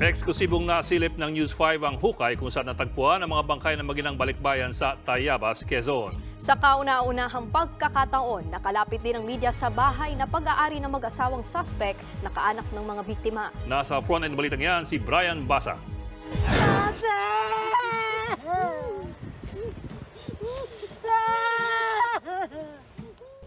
Eksklusibong nasilip ng News 5 ang hukay kung saan natagpuan ang mga bangkay ng maginang balikbayan sa Tayabas, Quezon. Sa kauna-unahang pagkakataon, nakalapit din ng media sa bahay na pag-aari ng mag-asawang suspect na kaanak ng mga biktima. Nasa front-end balitang yan si Brian Basa.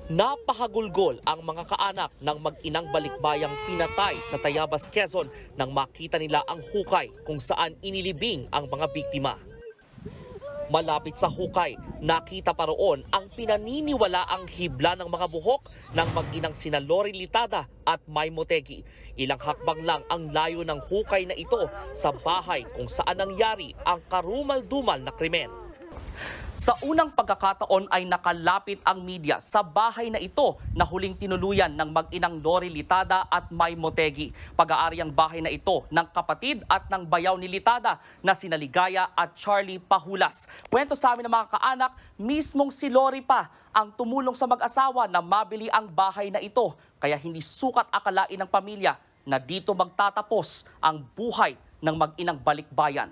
Napahagulgol ang mga kaanak ng mag-inang balikbayang pinatay sa Tayabas, Quezon nang makita nila ang hukay kung saan inilibing ang mga biktima. Malapit sa hukay, nakita pa roon ang pinaniniwalaang hibla ng mga buhok ng mag-inang sina Lori Litada at May Motegi. Ilang hakbang lang ang layo ng hukay na ito sa bahay kung saan nangyari ang karumal-dumal na krimen. Sa unang pagkakataon ay nakalapit ang media sa bahay na ito na huling tinuluyan ng mag-inang Lori Litada at May Motegi. Pag-aari ang bahay na ito ng kapatid at ng bayaw ni Litada na sina Ligaya at Charlie Pahulas. Kwento sa amin ng mga kaanak, mismong si Lori pa ang tumulong sa mag-asawa na mabili ang bahay na ito. Kaya hindi sukat akalain ng pamilya na dito magtatapos ang buhay ng mag-inang balikbayan.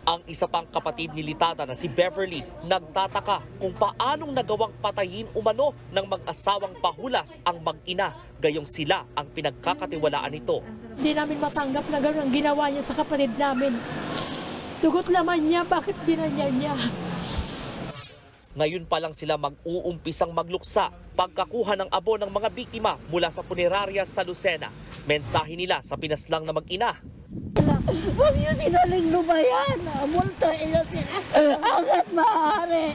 Ang isa pang kapatid ni Litada na si Beverly nagtataka kung paanong nagawang patayin umano ng mag-asawang Pahulas ang mag-ina, gayong sila ang pinagkakatiwalaan nito. Hindi namin matanggap na gano'n ang ginawa niya sa kapatid namin. Dugot laman niya, bakit binanyan niya? Ngayon pa lang sila mag-uumpisang magluksa pagkakuha ng abo ng mga biktima mula sa punerarya sa Lucena. Mensahe nila sa pinaslang na mag-ina. Huwag niyo sinaling lumayan. Multo niyo sila. Hanggat maaari.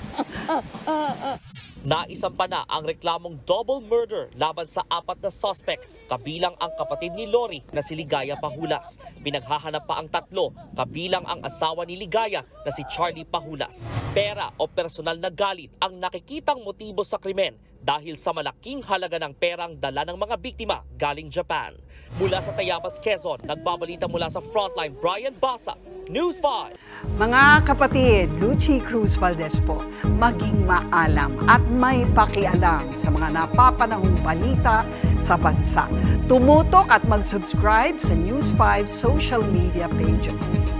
Naisampa na ang reklamong double murder laban sa 4 na suspect, kabilang ang kapatid ni Lori na si Ligaya Pahulas. Pinaghahanap pa ang 3, kabilang ang asawa ni Ligaya na si Charlie Pahulas. Pera o personal na galit ang nakikitang motibo sa krimen dahil sa malaking halaga ng perang dala ng mga biktima galing Japan. Mula sa Tayabas, Quezon, nagbabalita mula sa Frontline, Brian Basa, News 5. Mga kapatid, Lucy Cruz Valdez po, maging maalam at may pakialam sa mga napapanahong balita sa bansa. Tumutok at mag-subscribe sa News 5 social media pages.